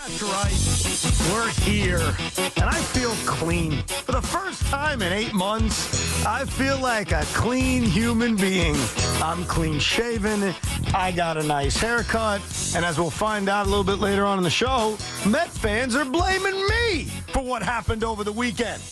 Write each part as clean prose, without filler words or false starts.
That's right. We're here. And I feel clean. For the first time in 8 months, I feel like a clean human being. I'm clean shaven. I got a nice haircut. And as we'll find out a little bit later on in the show, Met fans are blaming me for what happened over the weekend.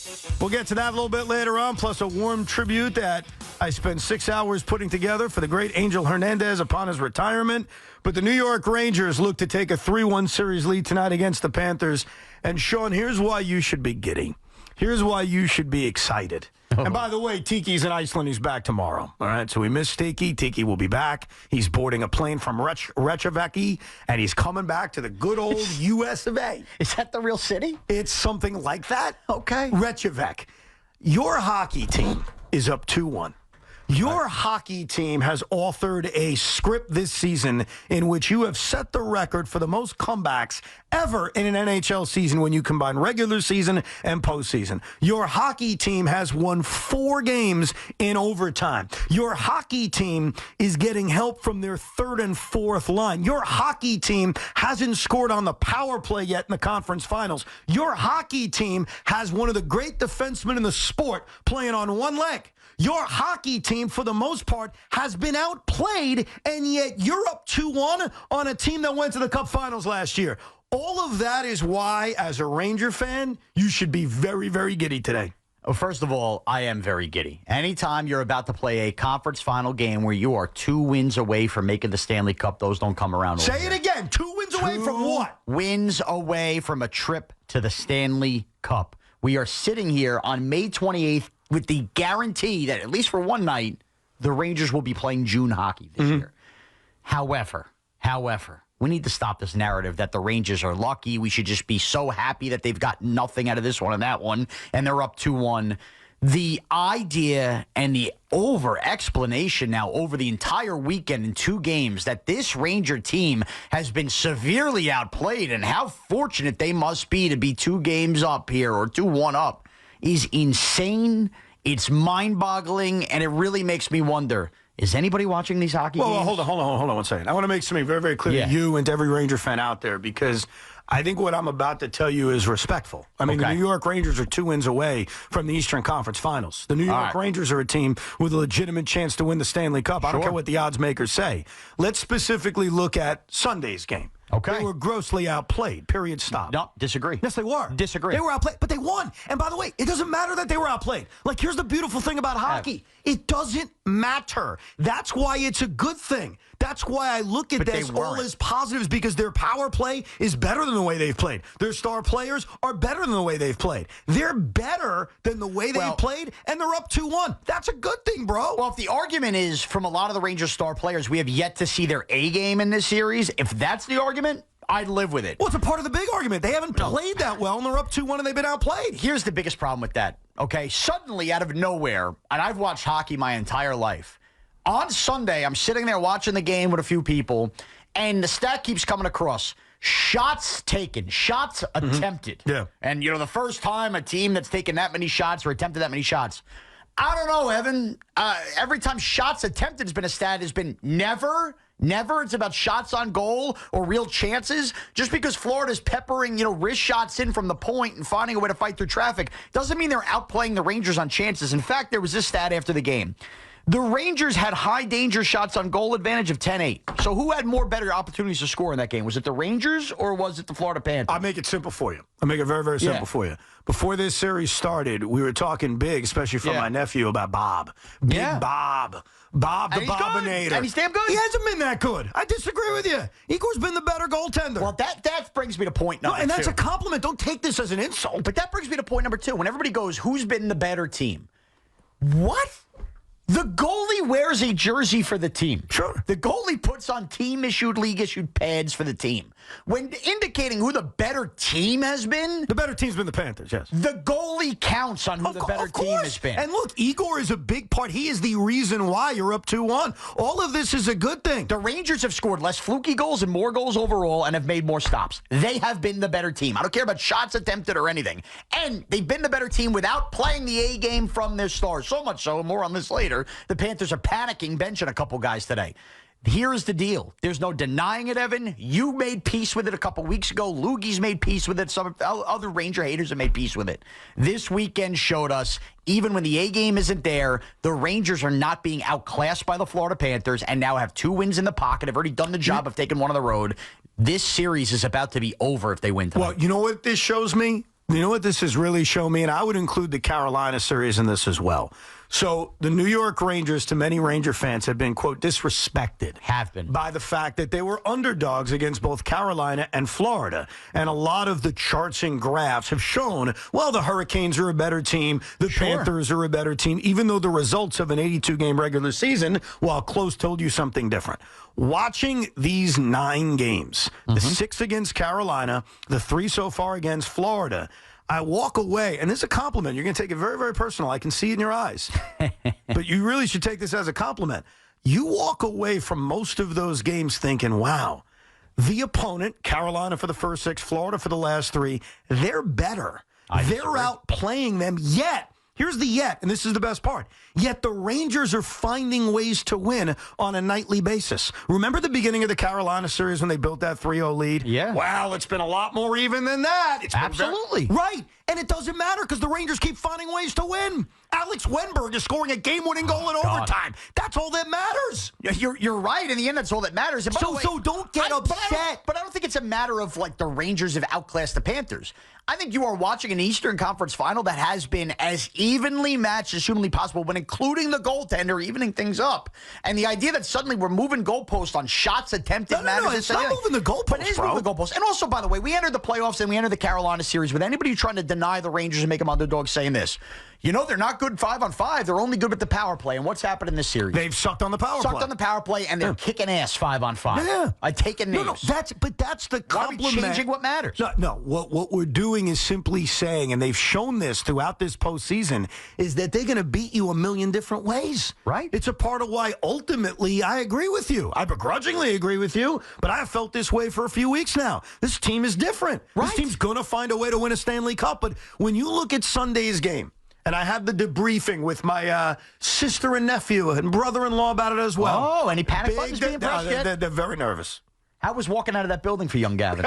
We'll get to that a little bit later on, plus a warm tribute that I spent 6 hours putting together for the great Angel Hernandez upon his retirement. But the New York Rangers look to take a 3-1 series lead tonight against the Panthers. And, Sean, here's why you should be giddy. Here's why you should be excited. And by the way, Tiki's in Iceland. He's back tomorrow. All right, so we missed Tiki. Tiki will be back. He's boarding a plane from Reykjavik, and he's coming back to the good old U.S. of A. Is that the real city? It's something like that. Okay. Reykjavik. Your hockey team is up 2-1. Your hockey team has authored a script this season in which you have set the record for the most comebacks ever in an NHL season when you combine regular season and postseason. Your hockey team has won 4 games in overtime. Your hockey team is getting help from their third and fourth line. Your hockey team hasn't scored on the power play yet in the conference finals. Your hockey team has one of the great defensemen in the sport playing on one leg. Your hockey team, for the most part, has been outplayed, and yet you're up 2-1 on a team that went to the Cup Finals last year. All of that is why, as a Ranger fan, you should be very, very giddy today. Well, first of all, I am very giddy. Anytime you're about to play a conference final game where you are 2 wins away from making the Stanley Cup, those don't come around. Say it again. 2 wins away from what? Wins away from a trip to the Stanley Cup. We are sitting here on May 28th with the guarantee that, at least for one night, the Rangers will be playing June hockey this year. However, we need to stop this narrative that the Rangers are lucky. We should just be so happy that they've got nothing out of this one and that one, and they're up 2-1. The idea and the over-explanation now over the entire weekend in 2 games that this Ranger team has been severely outplayed and how fortunate they must be to be 2 games up here or 2-1 up is insane. It's mind-boggling, and it really makes me wonder, is anybody watching these hockey games? Well, hold on 1 second. I want to make something very, very clear to you and to every Ranger fan out there, because I think what I'm about to tell you is respectful. I mean, the New York Rangers are 2 wins away from the Eastern Conference Finals. The New York Rangers are a team with a legitimate chance to win the Stanley Cup. I don't care what the odds makers say. Let's specifically look at Sunday's game. Okay. They were grossly outplayed. Period. Stop. No, disagree. Yes, they were. Disagree. They were outplayed, but they won. And by the way, it doesn't matter that they were outplayed. Like, here's the beautiful thing about hockey. It doesn't matter. That's why it's a good thing. That's why I look at this all as positives, because their power play is better than the way they've played. Their star players are better than the way they've played. They're better than the way they've played, and they're up 2-1. That's a good thing, bro. Well, if the argument is from a lot of the Rangers star players, we have yet to see their A game in this series, if that's the argument, I'd live with it. Well, it's a part of the big argument. They haven't played that well, and they're up 2-1, and they've been outplayed. Here's the biggest problem with that, okay? Suddenly, out of nowhere, and I've watched hockey my entire life, on Sunday, I'm sitting there watching the game with a few people, and the stat keeps coming across. Shots taken, shots attempted. Yeah. And, the first time a team that's taken that many shots or attempted that many shots. I don't know, Evan. Every time shots attempted has been a stat, has been never. It's about shots on goal or real chances. Just because Florida's peppering, wrist shots in from the point and finding a way to fight through traffic doesn't mean they're outplaying the Rangers on chances. In fact, there was this stat after the game. The Rangers had high danger shots on goal advantage of 10-8. So who had better opportunities to score in that game? Was it the Rangers or was it the Florida Panthers? I'll make it simple for you. I'll make it very, very simple for you. Before this series started, we were talking big, especially from my nephew, about Bob. Big Bob. Bob the Bobinator. And he's damn good. He hasn't been that good. I disagree with you. Igor's been the better goaltender. Well, that brings me to point number 2. And that's a compliment. Don't take this as an insult. But that brings me to point number 2. When everybody goes, who's been the better team? What? The goalie wears a jersey for the team. Sure. The goalie puts on team-issued, league-issued pads for the team. When indicating who the better team has been... The better team's been the Panthers, yes. The goalie counts on who the better team has been. And look, Igor is a big part. He is the reason why you're up 2-1. All of this is a good thing. The Rangers have scored less fluky goals and more goals overall and have made more stops. They have been the better team. I don't care about shots attempted or anything. And they've been the better team without playing the A game from their stars. So much so, more on this later, the Panthers are panicking, benching a couple guys today. Here's the deal. There's no denying it, Evan. You made peace with it a couple weeks ago. Loogie's made peace with it. Some other Ranger haters have made peace with it. This weekend showed us, even when the A game isn't there, the Rangers are not being outclassed by the Florida Panthers and now have 2 wins in the pocket. Have already done the job of taking one on the road. This series is about to be over if they win tonight. Well, you know what this shows me? You know what this has really shown me? And I would include the Carolina series in this as well. So the New York Rangers, to many Ranger fans, have been, quote, disrespected. Have been. By the fact that they were underdogs against both Carolina and Florida. And a lot of the charts and graphs have shown, well, the Hurricanes are a better team. The Panthers are a better team, even though the results of an 82-game regular season, while close, told you something different. Watching these 9 games, the 6 against Carolina, the 3 so far against Florida, I walk away, and this is a compliment. You're going to take it very, very personal. I can see it in your eyes. But you really should take this as a compliment. You walk away from most of those games thinking, wow, the opponent, Carolina for the first 6, Florida for the last 3, they're better. They're outplaying them, yet. Here's the yet, and this is the best part. Yet the Rangers are finding ways to win on a nightly basis. Remember the beginning of the Carolina series when they built that 3-0 lead? Yeah. Well, it's been a lot more even than that. It's been Absolutely. right. And it doesn't matter because the Rangers keep finding ways to win. Alex Wenberg is scoring a game-winning goal in overtime. That's all that matters. You're right. In the end, that's all that matters. And by the way, So don't get upset. But I don't think it's a matter of, like, the Rangers have outclassed the Panthers. I think you are watching an Eastern Conference final that has been as evenly matched as humanly possible, when including the goaltender, evening things up. And the idea that suddenly we're moving goalposts on shots attempted matters. No, it's not moving the goalposts, but it is moving the goalposts. And also, by the way, we entered the playoffs and we entered the Carolina series with anybody trying to deny the Rangers and make them underdogs saying this. You know, they're not good 5-on-5. They're only good with the power play. And what's happened in this series? They've sucked on the power play. Sucked on the power play, and they're kicking ass 5-on-5. Yeah. I'm taking names. No, that's the compliment. Why are we changing what matters? No. What we're doing is simply saying, and they've shown this throughout this postseason, is that they're going to beat you a million different ways. Right. It's a part of why ultimately I agree with you. I begrudgingly agree with you, but I have felt this way for a few weeks now. This team is different. Right. This team's going to find a way to win a Stanley Cup. But when you look at Sunday's game, and I had the debriefing with my sister and nephew and brother-in-law about it as well. Oh, any panic buttons being pressed yet? They're very nervous. How was walking out of that building for young Gavin?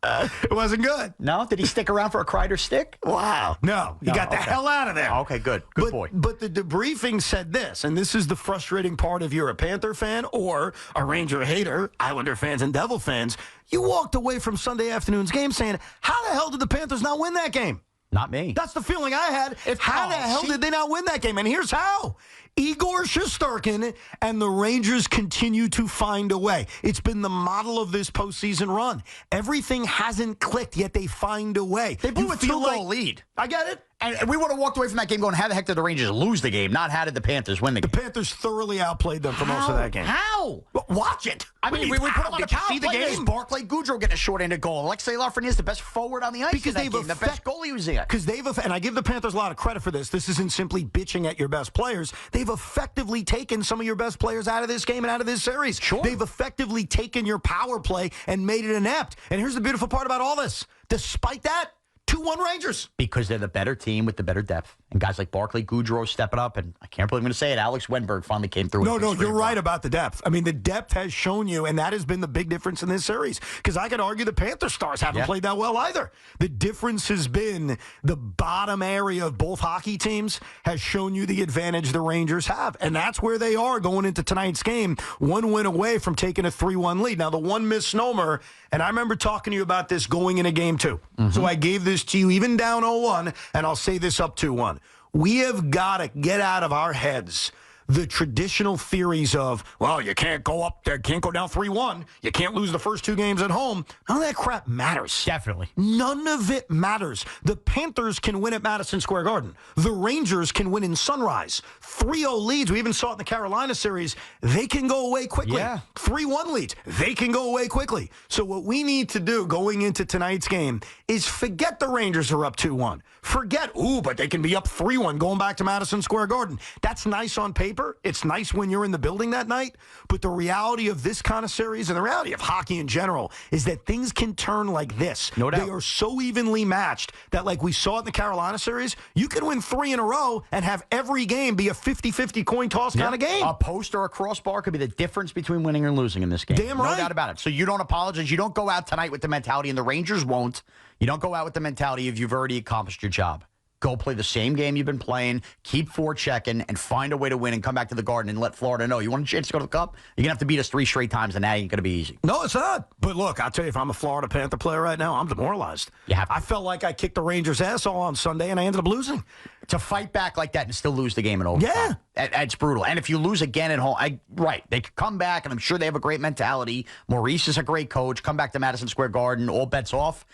It wasn't good. No? Did he stick around for a Kreider stick? Wow. No, he got the hell out of there. Okay, good. Good boy. But the debriefing said this, and this is the frustrating part if you're a Panther fan or a Ranger hater, Islander fans and Devil fans. You walked away from Sunday afternoon's game saying, how the hell did the Panthers not win that game? Not me. That's the feeling I had. How the hell did they not win that game? And here's how. Igor Shesterkin and the Rangers continue to find a way. It's been the model of this postseason run. Everything hasn't clicked, yet they find a way. They blew a 2-goal lead. I get it. And we would have walked away from that game going, how the heck did the Rangers lose the game? Not how did the Panthers win the game? The Panthers thoroughly outplayed them for most of that game. How? Well, watch it. I mean, we put them on a power play. There's game? Barclay Goodrow getting a short-handed goal. Alexei Lafreniere, the best forward on the ice Because in that game. The best goalie was there. Because and I give the Panthers a lot of credit for this. This isn't simply bitching at your best players. They've effectively taken some of your best players out of this game and out of this series. Sure. They've effectively taken your power play and made it inept. And here's the beautiful part about all this. Despite that, 2-1 Rangers. Because they're the better team with the better depth. And guys like Barclay Goodrow stepping up. And I can't believe I'm going to say it. Alex Wenberg finally came through. No, you're right about the depth. I mean, the depth has shown you, and that has been the big difference in this series. Because I could argue the Panther stars haven't played that well either. The difference has been the bottom area of both hockey teams has shown you the advantage the Rangers have. And that's where they are going into tonight's game. 1 win away from taking a 3-1 lead. Now, the one misnomer, and I remember talking to you about this going into game 2. So I gave this to you even down 0-1, and I'll say this up 2-1. We have got to get out of our heads the traditional theories of, well, you can't go up there, can't go down 3-1. You can't lose the first 2 games at home. None of that crap matters. Definitely. None of it matters. The Panthers can win at Madison Square Garden. The Rangers can win in Sunrise. 3-0 leads. We even saw it in the Carolina series. They can go away quickly. Yeah. 3-1 leads. They can go away quickly. So what we need to do going into tonight's game is forget the Rangers are up 2-1. Forget, but they can be up 3-1 going back to Madison Square Garden. That's nice on paper. paper, it's nice when you're in the building that night. But the reality of this kind of series and the reality of hockey in general is that things can turn like this. No doubt. They are so evenly matched that, like we saw in the Carolina series, you can win 3 in a row and have every game be a 50-50 coin toss kind of game. A post or a crossbar could be the difference between winning and losing in this game. Damn right. No doubt about it. So you don't apologize. You don't go out tonight with the mentality, and the Rangers won't. You don't go out with the mentality of you've already accomplished your job. Go play the same game you've been playing, keep forechecking, and find a way to win and come back to the Garden and let Florida know. You want a chance to go to the Cup? You're going to have to beat us 3 straight times, and that ain't going to be easy. No, it's not. But look, I'll tell you, if I'm a Florida Panther player right now, I'm demoralized. I felt like I kicked the Rangers' ass all on Sunday, and I ended up losing. To fight back like that and still lose the game in overtime. Yeah. It's brutal. And if you lose again at home, they could come back, and I'm sure they have a great mentality. Maurice is a great coach. Come back to Madison Square Garden, all bets off.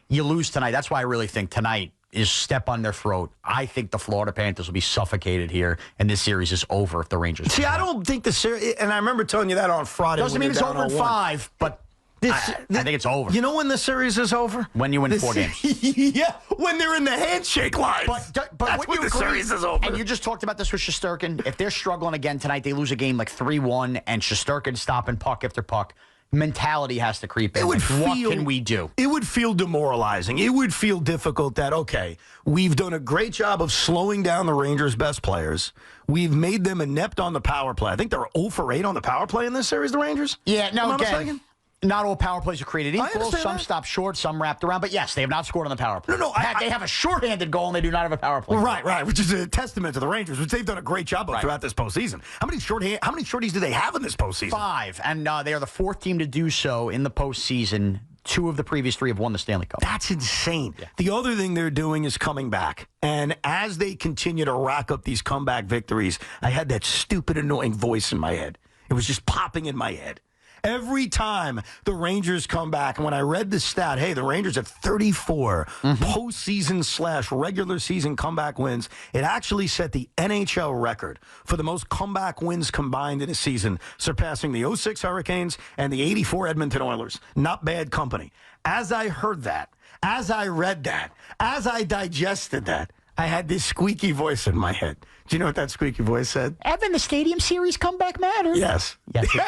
You lose tonight. That's why I really think tonight is step on their throat. I think the Florida Panthers will be suffocated here, and this series is over if the Rangers. See, I don't think the series, and I remember telling you that on Friday. Doesn't mean it's over in 5, but I think it's over. You know when the series is over? When you win 4 games. Yeah, when they're in the handshake lines. But that's when the series is over. And you just talked about this with Shesterkin. If they're struggling again tonight, they lose a game like 3-1, and Shesterkin stopping puck after puck. Mentality has to creep in. What can we do? It would feel demoralizing. It would feel difficult that, okay, we've done a great job of slowing down the Rangers' best players. We've made them inept on the power play. I think they're 0 for 8 on the power play in this series, the Rangers. Yeah, no, again, not all power plays are created equal. Some that. stop short, some wrapped around. But yes, they have not scored on the power play. No, they have a shorthanded goal, and they do not have a power play. Right, which is a testament to the Rangers, which they've done a great job of throughout this postseason. How many shorties do they have in this postseason? 5, and they are the 4th team to do so in the postseason. 2 of the previous 3 have won the Stanley Cup. That's insane. Yeah. The other thing they're doing is coming back. And as they continue to rack up these comeback victories, I had that stupid, annoying voice in my head. It was just popping in my head. Every time the Rangers come back, and when I read the stat, hey, the Rangers have 34 postseason / regular season comeback wins, it actually set the NHL record for the most comeback wins combined in a season, surpassing the 06 Hurricanes and the 84 Edmonton Oilers. Not bad company. As I heard that, as I read that, as I digested that, I had this squeaky voice in my head. Do you know what that squeaky voice said? Evan, the Stadium Series comeback matters. Yes. Yes, it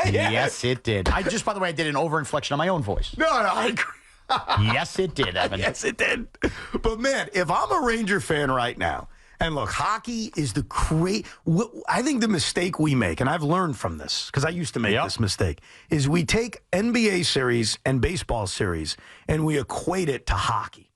did. Yes, it did. By the way, I did an overinflection on my own voice. No, I agree. Yes, it did, Evan. Yes, it did. But, man, if I'm a Ranger fan right now, and look, hockey is I think the mistake we make, and I've learned from this, because I used to make this mistake, is we take NBA series and baseball series, and we equate it to hockey.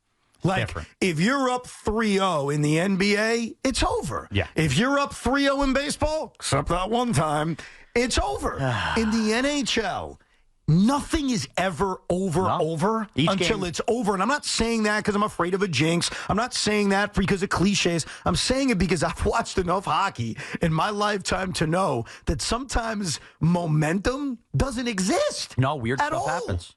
Like, different. If you're up 3-0 in the NBA, it's over. Yeah. If you're up 3-0 in baseball, except that one time, it's over. In the NHL, nothing is ever over until game. It's over. And I'm not saying that because I'm afraid of a jinx. I'm not saying that because of cliches. I'm saying it because I've watched enough hockey in my lifetime to know that sometimes momentum doesn't exist. No, weird stuff happens.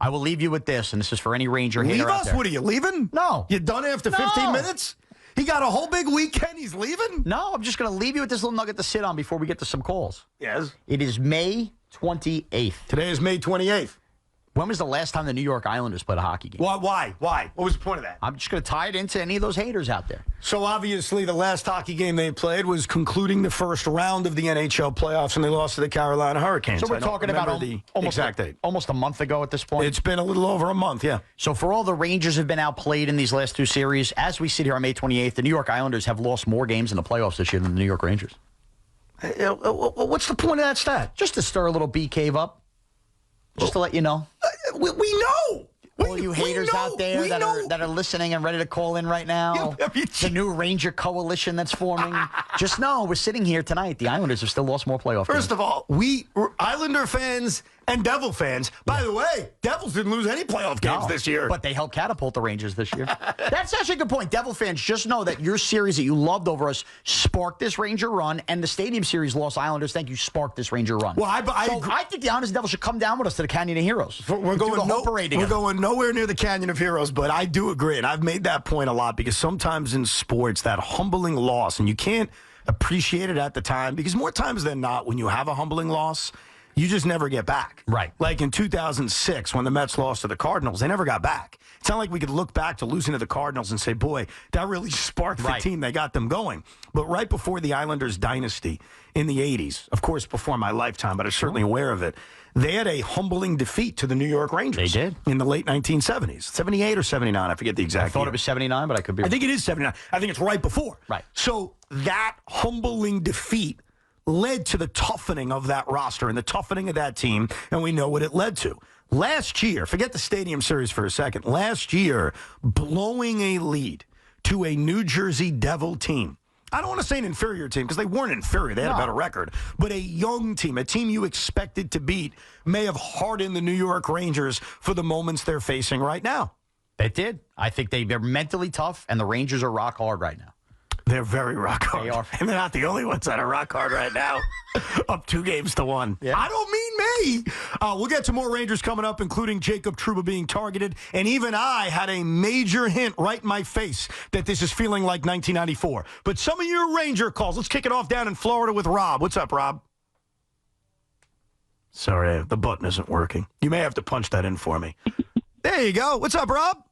I will leave you with this, and this is for any Ranger hater out there. What are you, leaving? No. You done after 15 minutes? He got a whole big weekend. He's leaving? No, I'm just going to leave you with this little nugget to sit on before we get to some calls. Yes. It is May 28th. Today is May 28th. When was the last time the New York Islanders played a hockey game? Why? What was the point of that? I'm just going to tie it into any of those haters out there. So obviously the last hockey game they played was concluding the first round of the NHL playoffs, and they lost to the Carolina Hurricanes. So we're talking about the exact date. Almost a month ago at this point. It's been a little over a month, yeah. So for all the Rangers have been outplayed in these last 2 series, as we sit here on May 28th, the New York Islanders have lost more games in the playoffs this year than the New York Rangers. What's the point of that stat? Just to stir a little bee cave up. Just to let you know. We know. All you haters out there that are listening and ready to call in right now. The new Ranger coalition that's forming. Just know we're sitting here tonight. The Islanders have still lost more playoff games. First of all, we Islander fans and Devil fans. By the way, Devils didn't lose any playoff games this year. But they helped catapult the Rangers this year. That's actually a good point. Devil fans, just know that your series that you loved over us sparked this Ranger run, and the Stadium Series lost Islanders. Thank you, sparked this Ranger run. Well, I think the Islanders and Devils should come down with us to the Canyon of Heroes. We're going nowhere near the Canyon of Heroes, but I do agree, and I've made that point a lot, because sometimes in sports, that humbling loss, and you can't appreciate it at the time, because more times than not, when you have a humbling loss, you just never get back. Right. Like in 2006 when the Mets lost to the Cardinals, they never got back. It's not like we could look back to losing to the Cardinals and say, boy, that really sparked the team. They got them going. But right before the Islanders dynasty in the 80s, of course before my lifetime, but I'm certainly aware of it, they had a humbling defeat to the New York Rangers. They did. In the late 1970s. 78 or 79, I forget the exact I thought year. it was 79, but I could be wrong. I think it is 79. I think it's right before. Right. So that humbling defeat led to the toughening of that roster and the toughening of that team, and we know what it led to. Last year, forget the Stadium Series for a second, last year, blowing a lead to a New Jersey Devil team. I don't want to say an inferior team because they weren't inferior. They had a better record. But a young team, a team you expected to beat, may have hardened the New York Rangers for the moments they're facing right now. It did. I think they're mentally tough, and the Rangers are rock hard right now. They're very rock hard. They are. And they're not the only ones that are rock hard right now. Up 2-1. Yeah. I don't mean me. We'll get to more Rangers coming up, including Jacob Trouba being targeted. And even I had a major hint right in my face that this is feeling like 1994. But some of your Ranger calls. Let's kick it off down in Florida with Rob. What's up, Rob? Sorry, the button isn't working. You may have to punch that in for me. There you go. What's up, Rob?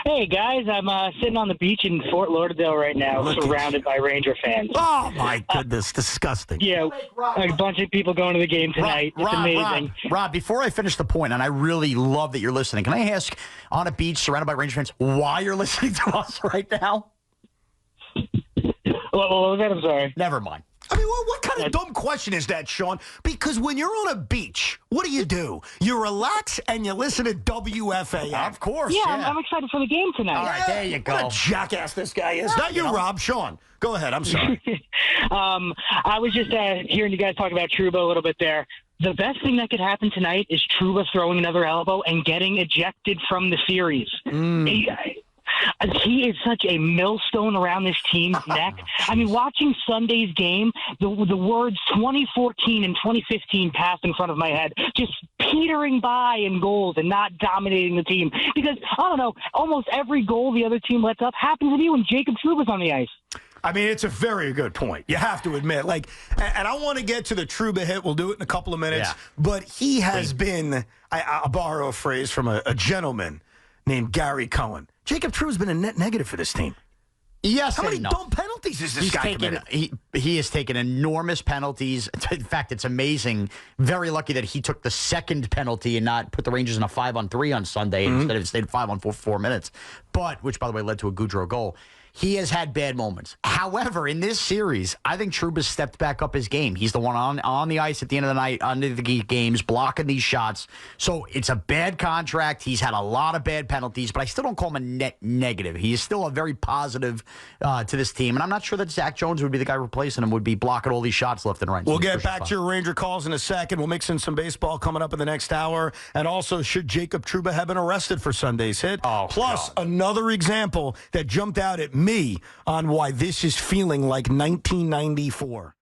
Hey, guys, I'm sitting on the beach in Fort Lauderdale right now, surrounded by Ranger fans. Oh, my goodness. Disgusting. Yeah, a bunch of people going to the game tonight. It's amazing. Rob, before I finish the point, and I really love that you're listening, can I ask, on a beach surrounded by Ranger fans, why you're listening to us right now? What was that? I'm sorry. Never mind. I mean, what kind of dumb question is that, Sean? Because when you're on a beach, what do? You relax and you listen to WFAN. Of course, Yeah, I'm excited for the game tonight. All right, there you go. What a jackass this guy is. Not you, Rob. Sean. Go ahead. I'm sorry. I was just hearing you guys talk about Trouba a little bit there. The best thing that could happen tonight is Trouba throwing another elbow and getting ejected from the series. He is such a millstone around this team's neck. I mean, watching Sunday's game, the words 2014 and 2015 passed in front of my head, just petering by in goals and not dominating the team. Because, I don't know, almost every goal the other team lets up happens to be when Jacob Trouba's on the ice. I mean, it's a very good point. You have to admit. And I want to get to the Trouba hit. We'll do it in a couple of minutes. Yeah. But he has been, I'll borrow a phrase from a gentleman named Gary Cohen. Jacob Trouba's been a net negative for this team. Yes, How many dumb penalties is this guy committed? He has taken enormous penalties. In fact, it's amazing. Very lucky that he took the second penalty and not put the Rangers in a 5-on-3 on Sunday instead of stayed 5-on-4 for 4 minutes. Which, by the way, led to a Goudreau goal. He has had bad moments. However, in this series, I think Trouba's stepped back up his game. He's the one on the ice at the end of the night, under the games, blocking these shots. So it's a bad contract. He's had a lot of bad penalties, but I still don't call him a net negative. He is still a very positive to this team. And I'm not sure that Zach Jones would be the guy replacing him, would be blocking all these shots left and right. We'll get back to your Ranger calls in a second. We'll mix in some baseball coming up in the next hour. And also, should Jacob Trouba have been arrested for Sunday's hit? Plus, another example that jumped out at me on why this is feeling like 1994.